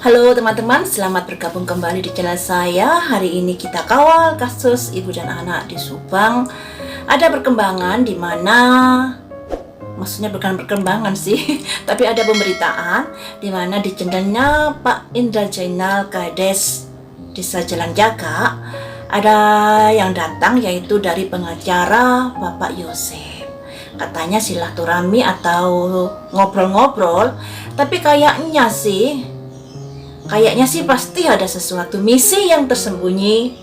Halo teman-teman, selamat bergabung kembali di channel saya. Hari ini kita kawal kasus ibu dan anak di Subang. Ada perkembangan di mana, maksudnya bukan perkembangan sih, tapi ada pemberitaan di mana di channelnya Pak Indra Jainal Kades Desa Jalan Jaga ada yang datang, yaitu dari pengacara Bapak Yosef. Katanya silaturahmi atau ngobrol-ngobrol, tapi kayaknya sih pasti ada sesuatu misi yang tersembunyi.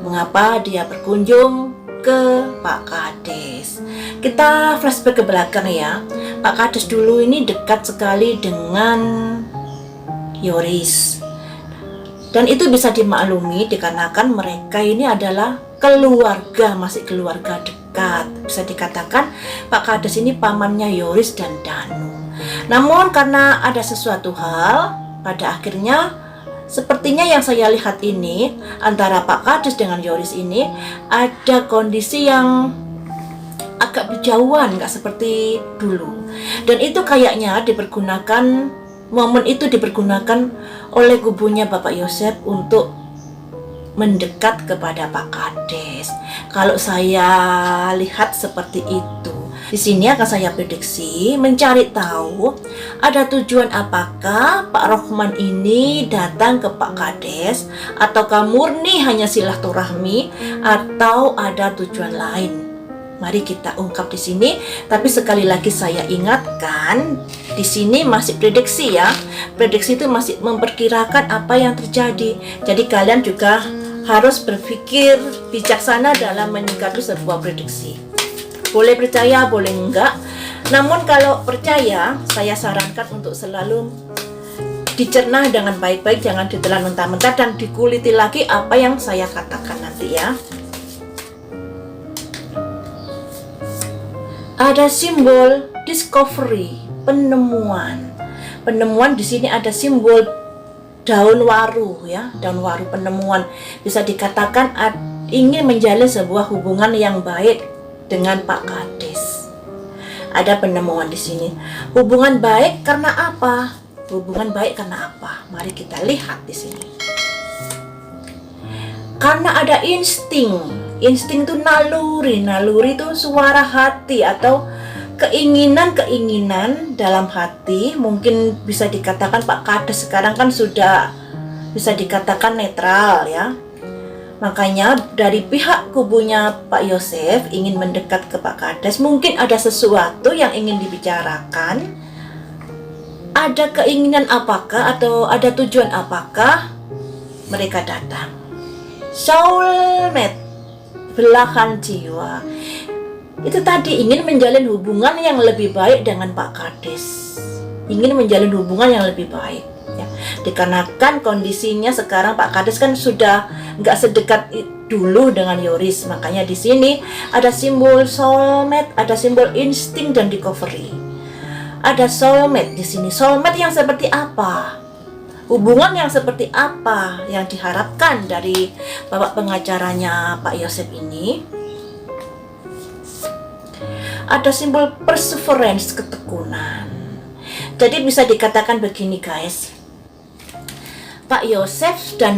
Mengapa dia berkunjung ke Pak Kades? Kita flashback ke belakang ya. Pak Kades dulu ini dekat sekali dengan Yoris. Dan itu bisa dimaklumi dikarenakan mereka ini adalah keluarga, masih keluarga dekat. Bisa dikatakan Pak Kades ini pamannya Yoris dan Danu. Namun karena ada sesuatu hal, pada akhirnya sepertinya yang saya lihat ini antara Pak Kades dengan Yoris ini ada kondisi yang agak berjauhan, nggak seperti dulu. Dan itu kayaknya momen itu dipergunakan oleh kubunya Bapak Yosef untuk mendekat kepada Pak Kades. Kalau saya lihat seperti itu. Di sini akan saya prediksi mencari tahu ada tujuan apakah Pak Rohman ini datang ke Pak Kades, ataukah murni hanya silaturahmi atau ada tujuan lain. Mari kita ungkap di sini. Tapi sekali lagi saya ingatkan, di sini masih prediksi ya. Prediksi itu masih memperkirakan apa yang terjadi. Jadi kalian juga harus berpikir bijaksana dalam menyikapi sebuah prediksi. Boleh percaya, boleh enggak. Namun kalau percaya, saya sarankan untuk selalu dicerna dengan baik-baik, jangan ditelan mentah-mentah dan dikuliti lagi apa yang saya katakan nanti ya. Ada simbol discovery, penemuan. Penemuan di sini ada simbol daun waru ya, daun waru penemuan. Bisa dikatakan ingin menjalin sebuah hubungan yang baik dengan Pak Kades. Ada penemuan di sini. Hubungan baik karena apa? Hubungan baik karena apa? Mari kita lihat di sini. Karena ada insting. Insting itu naluri. Naluri itu suara hati atau keinginan dalam hati. Mungkin bisa dikatakan Pak Kades sekarang kan sudah bisa dikatakan netral ya. Makanya dari pihak kubunya Pak Yosef ingin mendekat ke Pak Kades, mungkin ada sesuatu yang ingin dibicarakan. Ada keinginan apakah atau ada tujuan apakah mereka datang? Soulmate, belahan jiwa. Itu tadi ingin menjalin hubungan yang lebih baik dengan Pak Kades. Ingin menjalin hubungan yang lebih baik. Ya. Dikarenakan kondisinya sekarang Pak Kades kan sudah nggak sedekat dulu dengan Yoris. Makanya di sini ada simbol soulmate, ada simbol insting dan discovery. Ada soulmate di sini. Soulmate yang seperti apa? Hubungan yang seperti apa yang diharapkan dari bapak pengacaranya Pak Yosef ini? Ada simbol perseverance, ketekunan. Jadi bisa dikatakan begini guys, Pak Yosef dan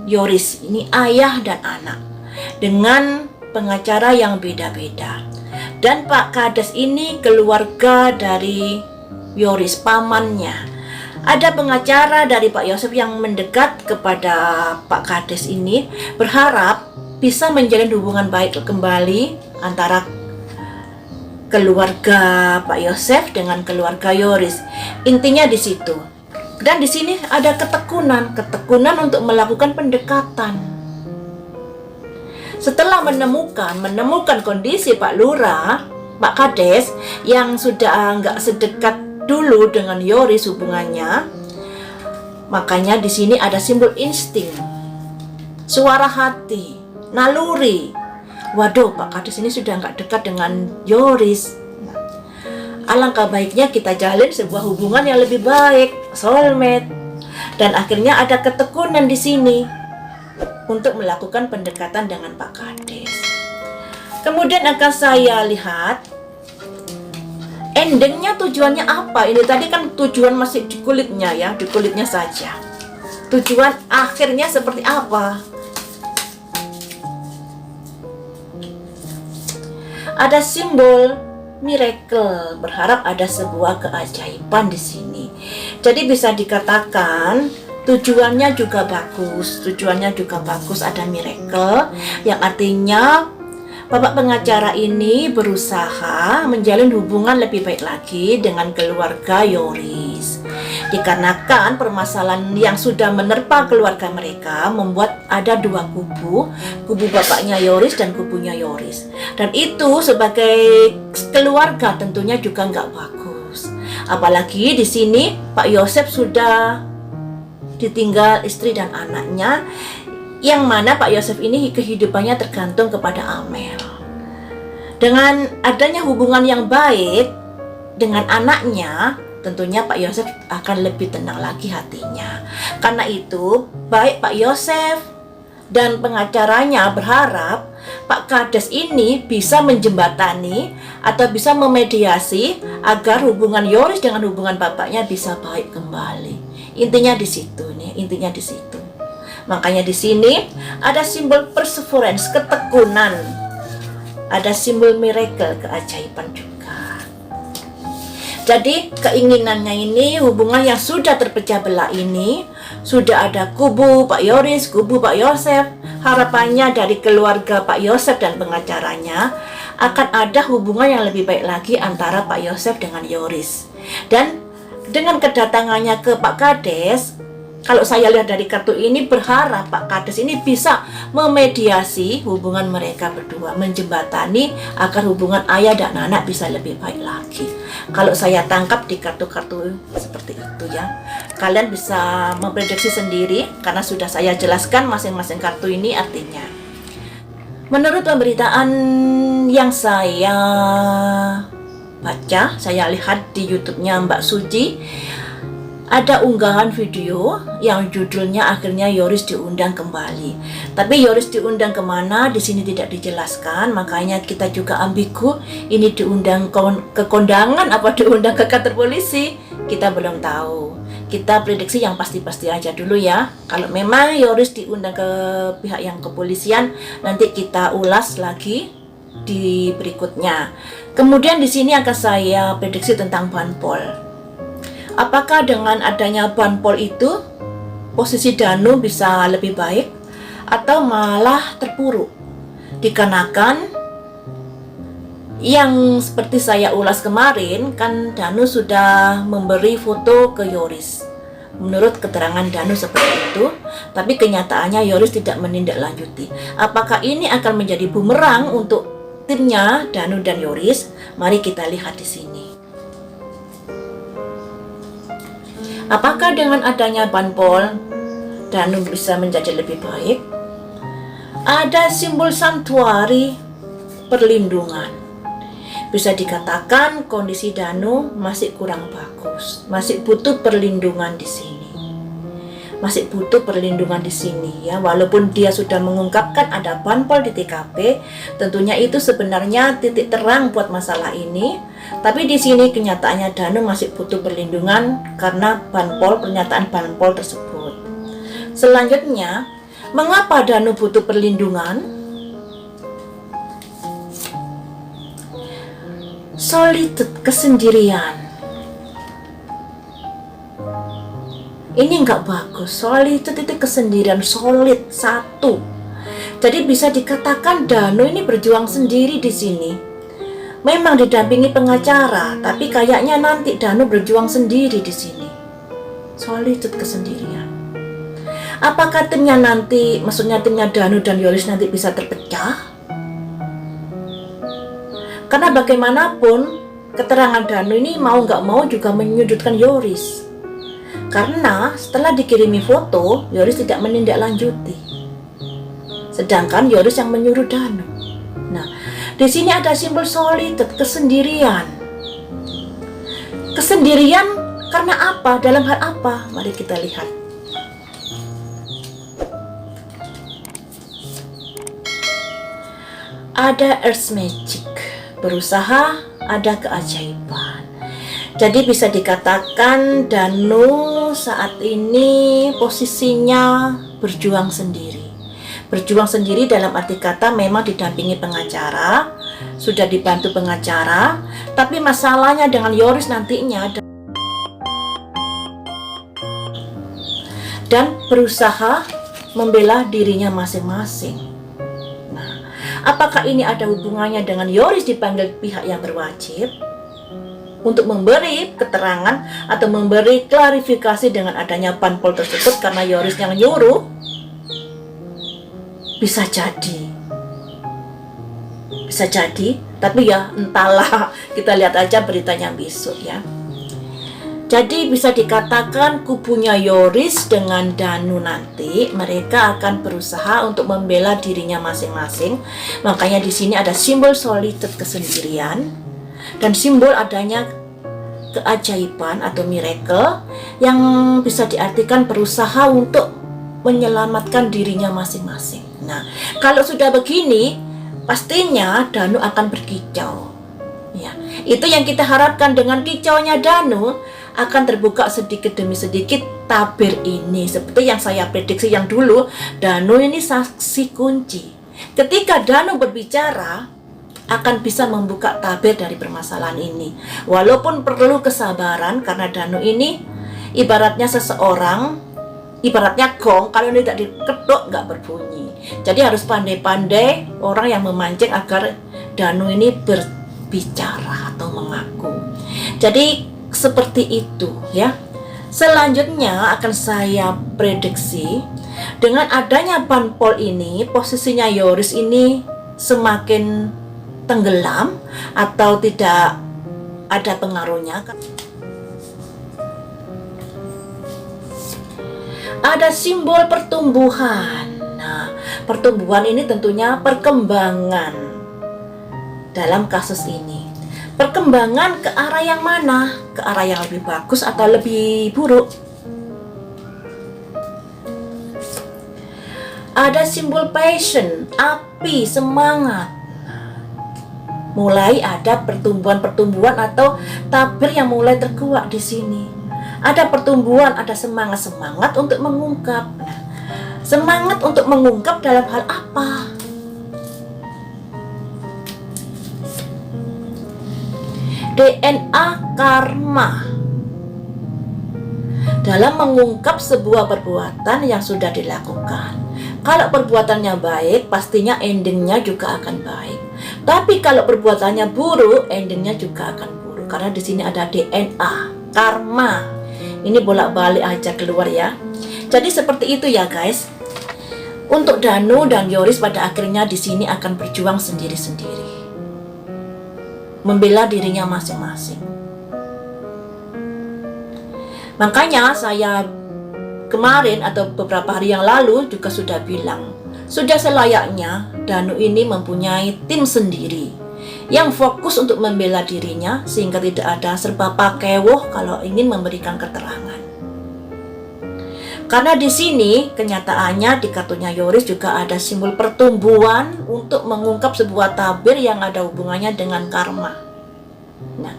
Yoris ini ayah dan anak dengan pengacara yang beda-beda. Dan Pak Kades ini keluarga dari Yoris, pamannya. Ada pengacara dari Pak Yosef yang mendekat kepada Pak Kades ini, berharap bisa menjalin hubungan baik kembali antara keluarga Pak Yosef dengan keluarga Yoris. Intinya di situ. Dan di sini ada ketekunan untuk melakukan pendekatan. Setelah menemukan kondisi Pak Lurah, Pak Kades yang sudah nggak sedekat dulu dengan Yoris hubungannya, makanya di sini ada simbol insting, suara hati, naluri. Waduh, Pak Kades ini sudah nggak dekat dengan Yoris. Alangkah baiknya kita jalin sebuah hubungan yang lebih baik, soulmate. Dan akhirnya ada ketekunan di sini untuk melakukan pendekatan dengan Pak Kades. Kemudian akan saya lihat endingnya, tujuannya apa. Ini tadi kan tujuan masih di kulitnya ya, di kulitnya saja. tujuan akhirnya seperti apa. Ada simbol miracle, berharap ada sebuah keajaiban di sini. Jadi bisa dikatakan tujuannya juga bagus, ada miracle yang artinya Bapak pengacara ini berusaha menjalin hubungan lebih baik lagi dengan keluarga Yoris. Dikarenakan permasalahan yang sudah menerpa keluarga mereka membuat ada dua kubu bapaknya Yoris dan kubunya Yoris. Dan itu sebagai keluarga tentunya juga nggak bagus. Apalagi di sini Pak Yosef sudah ditinggal istri dan anaknya, yang mana Pak Yosef ini kehidupannya tergantung kepada Amel. Dengan adanya hubungan yang baik dengan anaknya, tentunya Pak Yosef akan lebih tenang lagi hatinya. Karena itu, baik Pak Yosef dan pengacaranya berharap Pak Kades ini bisa menjembatani atau bisa memediasi agar hubungan Yoris dengan hubungan bapaknya bisa baik kembali. Intinya di situ nih, intinya di situ. Makanya di sini ada simbol perseverance, ketekunan. Ada simbol miracle, keajaiban juga. Jadi keinginannya ini, hubungan yang sudah terpecah belah ini, sudah ada kubu Pak Yoris, kubu Pak Yosef. Harapannya dari keluarga Pak Yosef dan pengacaranya akan ada hubungan yang lebih baik lagi antara Pak Yosef dengan Yoris. Dan dengan kedatangannya ke Pak Kades, kalau saya lihat dari kartu ini, berharap Pak Kades ini bisa memediasi hubungan mereka berdua, menjembatani agar hubungan ayah dan anak bisa lebih baik lagi. Kalau saya tangkap di kartu-kartu seperti itu ya. Kalian bisa memprediksi sendiri karena sudah saya jelaskan masing-masing kartu ini artinya. Menurut pemberitaan yang saya baca, saya lihat di YouTube-nya Mbak Suci, ada unggahan video yang judulnya akhirnya Yoris diundang kembali. Tapi Yoris diundang kemana di sini tidak dijelaskan, makanya kita juga ambigu. Ini diundang ke kondangan apa diundang ke kantor polisi? Kita belum tahu. Kita prediksi yang pasti-pasti aja dulu ya. Kalau memang Yoris diundang ke pihak yang kepolisian, nanti kita ulas lagi di berikutnya. Kemudian di sini akan saya prediksi tentang Banpol. Apakah dengan adanya Banpol itu posisi Danu bisa lebih baik atau malah terpuruk? Dikarenakan yang seperti saya ulas kemarin, kan Danu sudah memberi foto ke Yoris. Menurut keterangan Danu seperti itu, tapi kenyataannya Yoris tidak menindaklanjuti. Apakah ini akan menjadi bumerang untuk timnya Danu dan Yoris? Mari kita lihat di sini. Apakah dengan adanya Banpol, Danu bisa menjadi lebih baik? Ada simbol santuari perlindungan. Bisa dikatakan kondisi Danu masih kurang bagus, masih butuh perlindungan di sini. Masih butuh perlindungan di sini ya, walaupun dia sudah mengungkapkan ada Banpol di TKP, tentunya itu sebenarnya titik terang buat masalah ini. Tapi di sini kenyataannya Danu masih butuh perlindungan karena Banpol, pernyataan Banpol tersebut. Selanjutnya, mengapa Danu butuh perlindungan? Solitude, kesendirian. Ini nggak bagus. Solitude itu kesendirian, solid, satu. Jadi bisa dikatakan Danu ini berjuang sendiri di sini. Memang didampingi pengacara, tapi kayaknya nanti Danu berjuang sendiri di sini. Solitude, kesendirian. Apakah timnya nanti, maksudnya timnya Danu dan Yoris nanti bisa terpecah? Karena bagaimanapun keterangan Danu ini mau nggak mau juga menyudutkan Yoris. Karena setelah dikirimi foto, Yoris tidak menindaklanjuti. Sedangkan Yoris yang menyuruh Danu. Nah, di sini ada simbol solitude, kesendirian. Kesendirian karena apa? Dalam hal apa? Mari kita lihat. Ada Earth Magic, berusaha ada keajaiban. Jadi bisa dikatakan Danu saat ini posisinya berjuang sendiri. Berjuang sendiri dalam arti kata memang didampingi pengacara, sudah dibantu pengacara, tapi masalahnya dengan Yoris nantinya dan berusaha membela dirinya masing-masing. Nah, apakah ini ada hubungannya dengan Yoris dipanggil pihak yang berwajib untuk memberi keterangan atau memberi klarifikasi dengan adanya panpol tersebut karena Yoris yang nyuruh? Bisa jadi, tapi ya entahlah, kita lihat aja beritanya besok ya. Jadi bisa dikatakan kubunya Yoris dengan Danu nanti mereka akan berusaha untuk membela dirinya masing-masing. Makanya di sini ada simbol solitude, kesendirian, dan simbol adanya keajaiban atau miracle yang bisa diartikan berusaha untuk menyelamatkan dirinya masing-masing. Nah, kalau sudah begini, pastinya Danu akan berkicau. Ya, itu yang kita harapkan. Dengan kicaunya Danu akan terbuka sedikit demi sedikit tabir ini. Seperti yang saya prediksi yang dulu, Danu ini saksi kunci. Ketika Danu berbicara, akan bisa membuka tabir dari permasalahan ini. Walaupun perlu kesabaran karena Danu ini ibaratnya seseorang, ibaratnya gong, kalau tidak diketuk nggak berbunyi. Jadi harus pandai-pandai orang yang memancing agar Danu ini berbicara atau mengaku. Jadi seperti itu ya. Selanjutnya akan saya prediksi dengan adanya panpol ini, posisinya Yoris ini semakin tenggelam atau tidak ada pengaruhnya. Ada simbol pertumbuhan. Nah, pertumbuhan ini tentunya perkembangan dalam kasus ini. Perkembangan ke arah yang mana? Ke arah yang lebih bagus atau lebih buruk? Ada simbol passion, api, semangat. Mulai ada pertumbuhan atau tabir yang mulai terkuak di sini. Ada pertumbuhan, ada semangat untuk mengungkap. Nah, semangat untuk mengungkap dalam hal apa? DNA karma. Dalam mengungkap sebuah perbuatan yang sudah dilakukan. Kalau perbuatannya baik, pastinya endingnya juga akan baik. Tapi kalau perbuatannya buruk, endingnya juga akan buruk. Karena di sini ada DNA, karma. Ini bolak-balik aja keluar ya. Jadi seperti itu ya guys. Untuk Danu dan Yoris pada akhirnya di sini akan berjuang sendiri-sendiri, membela dirinya masing-masing. Makanya saya kemarin atau beberapa hari yang lalu juga sudah bilang, sudah selayaknya Danu ini mempunyai tim sendiri yang fokus untuk membela dirinya sehingga tidak ada serba pakewoh kalau ingin memberikan keterangan. Karena di sini kenyataannya di kartunya Yoris juga ada simbol pertumbuhan untuk mengungkap sebuah tabir yang ada hubungannya dengan karma. Nah,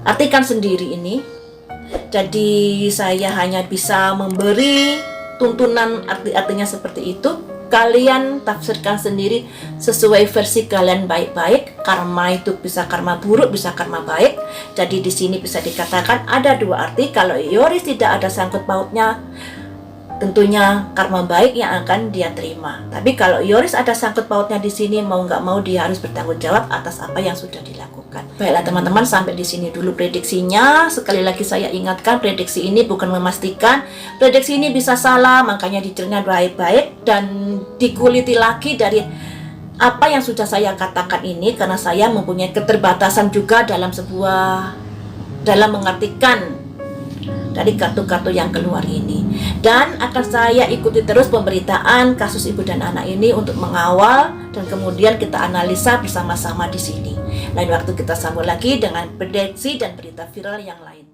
artikan sendiri ini. Jadi saya hanya bisa memberi tuntunan artinya seperti itu. Kalian tafsirkan sendiri sesuai versi kalian baik-baik. Karma itu bisa karma buruk, bisa karma baik. Jadi di sini bisa dikatakan ada dua arti. Kalau Yoris tidak ada sangkut pautnya, tentunya karma baik yang akan dia terima. Tapi kalau Yoris ada sangkut pautnya di sini, mau nggak mau dia harus bertanggung jawab atas apa yang sudah dilakukan. Baiklah teman-teman, sampai di sini dulu prediksinya. Sekali lagi saya ingatkan, prediksi ini bukan memastikan. Prediksi ini bisa salah, makanya dicerna baik-baik dan dikuliti lagi dari apa yang sudah saya katakan ini, karena saya mempunyai keterbatasan juga dalam mengartikan dari kartu-kartu yang keluar ini. Dan akan saya ikuti terus pemberitaan kasus ibu dan anak ini untuk mengawal dan kemudian kita analisa bersama-sama di sini. Lain waktu kita sambung lagi dengan prediksi dan berita viral yang lain.